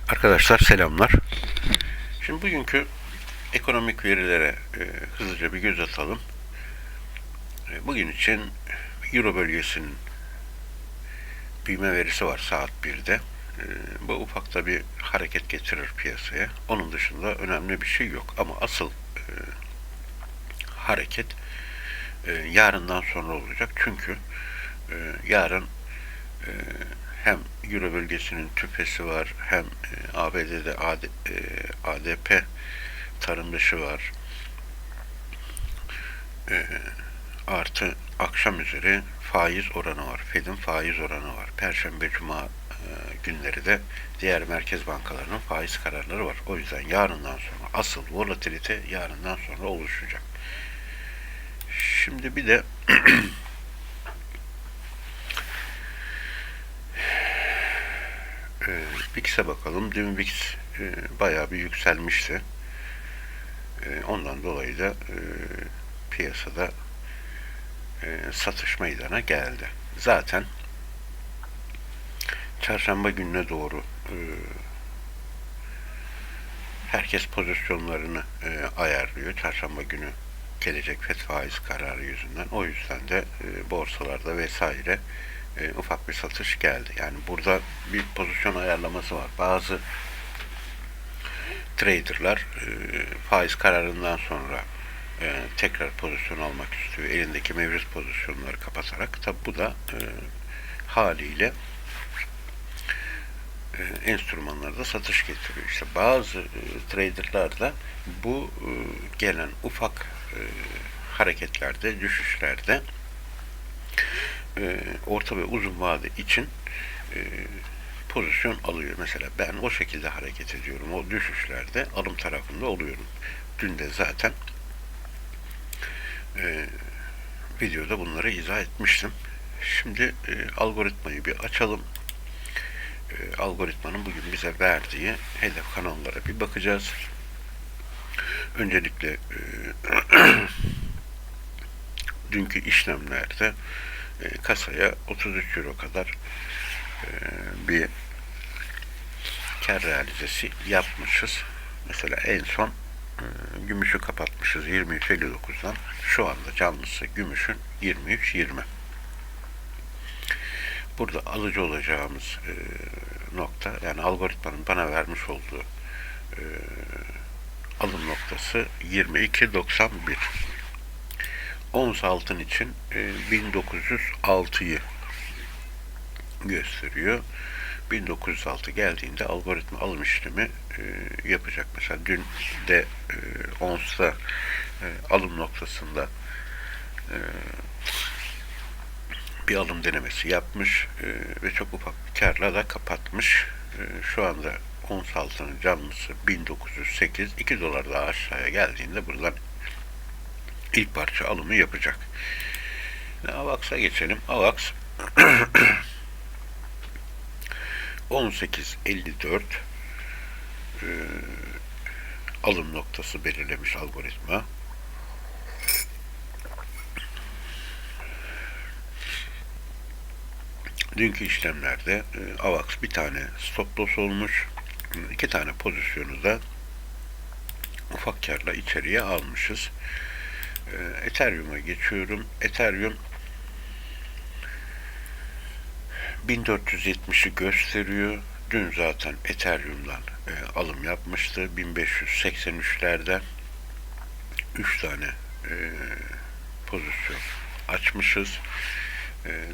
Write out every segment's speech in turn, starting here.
Arkadaşlar selamlar. Şimdi bugünkü ekonomik verilere hızlıca bir göz atalım. Bugün için Euro bölgesinin büyüme verisi var saat 1'de. Bu ufakta bir hareket getirir piyasaya. Onun dışında önemli bir şey yok. Ama asıl hareket yarından sonra olacak. Çünkü yarın hem Euro bölgesinin tüfesi var, hem ABD'de ADP tarım dışı var. Artı akşam üzeri faiz oranı var. Fed'in faiz oranı var. Perşembe, Cuma günleri de diğer merkez bankalarının faiz kararları var. O yüzden yarından sonra asıl volatilite yarından sonra oluşacak. Şimdi bir de VIX'e bakalım. Dün VIX bayağı bir yükselmişti. Ondan dolayı da piyasada satış meydana geldi. Zaten çarşamba gününe doğru herkes pozisyonlarını ayarlıyor. Çarşamba günü gelecek FED faiz kararı yüzünden. O yüzden de borsalarda vesaire ufak bir satış geldi. Yani burada bir pozisyon ayarlaması var. Bazı traderlar faiz kararından sonra tekrar pozisyon almak istiyor. Elindeki mevcut pozisyonları kapatarak. Tabi bu da haliyle enstrümanlarda satış getiriyor. İşte bazı traderlar da bu gelen ufak hareketlerde, düşüşlerde orta ve uzun vade için pozisyon alıyor. Mesela ben o şekilde hareket ediyorum. O düşüşlerde alım tarafında oluyorum. Dün de zaten videoda bunları izah etmiştim. Şimdi algoritmayı bir açalım. Algoritmanın bugün bize verdiği hedef kanallara bir bakacağız. Öncelikle dünkü işlemlerde kasaya 33 euro kadar bir kar realizesi yapmışız. Mesela en son gümüşü kapatmışız 23.59'dan. Şu anda canlısı gümüşün 23.20. Burada alıcı olacağımız nokta, yani algoritmanın bana vermiş olduğu alım noktası 22.91. Ons altın için 1906'yı gösteriyor. 1906 geldiğinde algoritma alım işlemi yapacak. Mesela dün de onsta alım noktasında bir alım denemesi yapmış ve çok ufak bir karla da kapatmış. Şu anda ons altının canlısı 1908, 2 dolar daha aşağıya geldiğinde buradan ilk parça alımı yapacak. AVAX'a geçelim. AVAX 18.54 alım noktası belirlemiş algoritma. Dünkü işlemlerde AVAX bir tane stop loss olmuş. 2 tane pozisyonu da ufak karla içeriye almışız. Ethereum'a geçiyorum. Ethereum 1470'i gösteriyor. Dün zaten Ethereum'dan alım yapmıştı. 1583'lerden 3 tane pozisyon açmışız.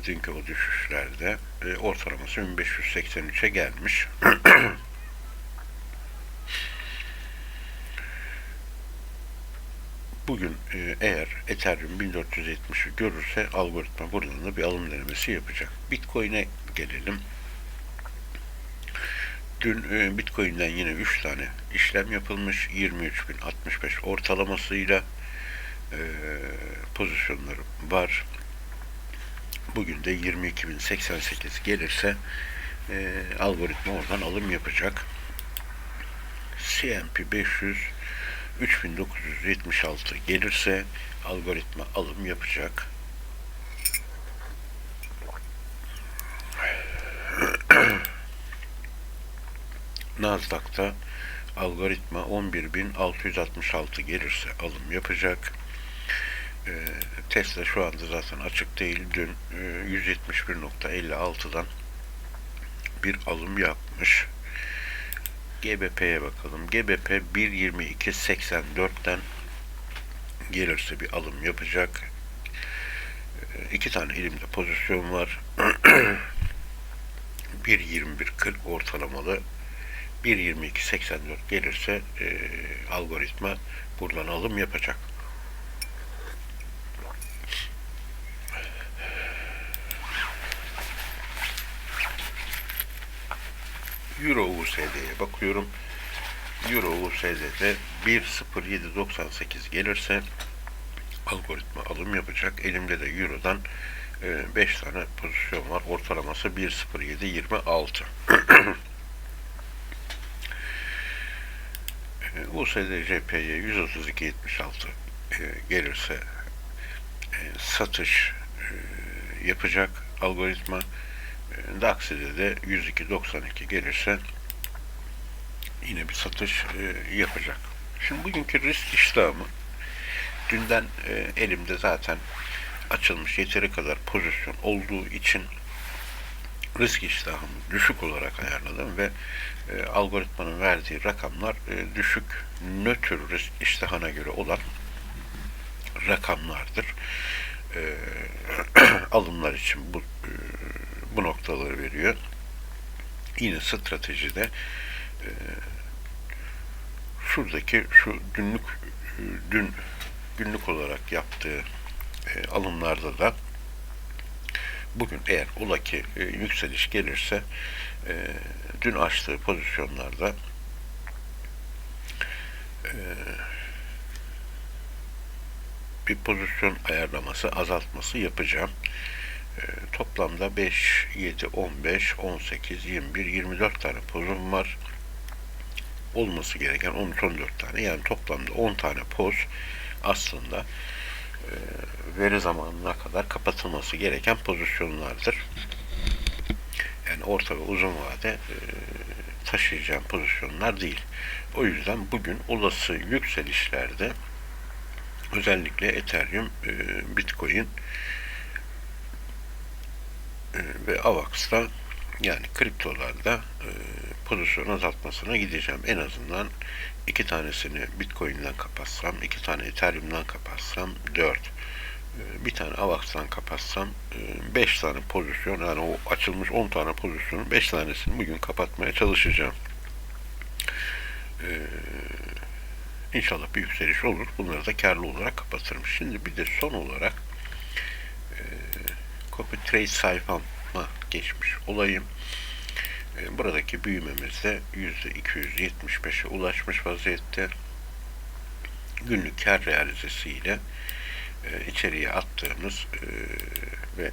Dünkü o düşüşlerde ortalaması 1583'e gelmiş. Bugün eğer Ethereum 1470'i görürse algoritma buradan da bir alım denemesi yapacak. Bitcoin'e gelelim. Dün Bitcoin'den yine 3 tane işlem yapılmış. 23.065 ortalamasıyla pozisyonlarım var. Bugün de 22.088 gelirse algoritma oradan alım yapacak. S&P 500 3976 gelirse algoritma alım yapacak. Nasdaq'ta algoritma 11.666 gelirse alım yapacak. Tesla şu anda zaten açık değil. Dün 171.56'dan bir alım yapmış. GBP'ye bakalım. GBP 1.22.84'ten gelirse bir alım yapacak. İki tane elimde pozisyon var. 1.21.40 ortalamalı. 1.22.84 gelirse algoritma buradan alım yapacak. Euro USD'ye bakıyorum. Euro USD'de 1.0798 gelirse algoritma alım yapacak. Elimde de Euro'dan 5 tane pozisyon var. Ortalaması 1.0726. USD JP'ye 132.76 gelirse satış yapacak algoritma. DAX'de de 102.92 gelirse yine bir satış yapacak. Şimdi bugünkü risk iştahımı dünden elimde zaten açılmış yeteri kadar pozisyon olduğu için risk iştahımı düşük olarak ayarladım ve algoritmanın verdiği rakamlar düşük, nötr risk iştahına göre olan rakamlardır. Alımlar için bu noktaları veriyor. Yine stratejide şuradaki şu günlük olarak yaptığı alımlarda da bugün eğer ola ki yükseliş gelirse dün açtığı pozisyonlarda bir pozisyon ayarlaması, azaltması yapacağım. Toplamda 5, 7, 15, 18, 21, 24 tane pozum var. Olması gereken 13-14 tane. Yani toplamda 10 tane poz aslında veri zamanına kadar kapatılması gereken pozisyonlardır. Yani orta ve uzun vade taşıyacağım pozisyonlar değil. O yüzden bugün olası yükselişlerde özellikle Ethereum, Bitcoin ve AVAX'ta yani kriptolarda pozisyon azaltmasına gideceğim. En azından 2 tanesini Bitcoin'den kapatsam, 2 tane Ethereum'dan kapatsam 4, bir tane AVAX'tan kapatsam 5 tane pozisyon, yani o açılmış 10 tane pozisyonun 5 tanesini bugün kapatmaya çalışacağım. İnşallah bir yükseliş olur. Bunları da karlı olarak kapatırım. Şimdi bir de son olarak copy trade sayfama geçmiş olayım. Buradaki büyümemiz de %275'e ulaşmış vaziyette. Günlük kar realizesi ile içeriye attığımız ve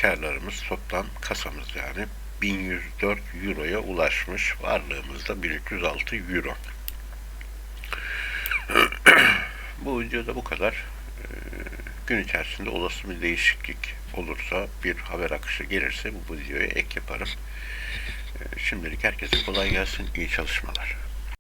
karlarımız toplam kasamız yani 1104 Euro'ya ulaşmış. Varlığımız da 1306 Euro. Bu videoda bu kadar. Gün içerisinde olası bir değişiklik olursa, bir haber akışı gelirse bu videoya ek yaparım. Şimdilik herkese kolay gelsin, iyi çalışmalar.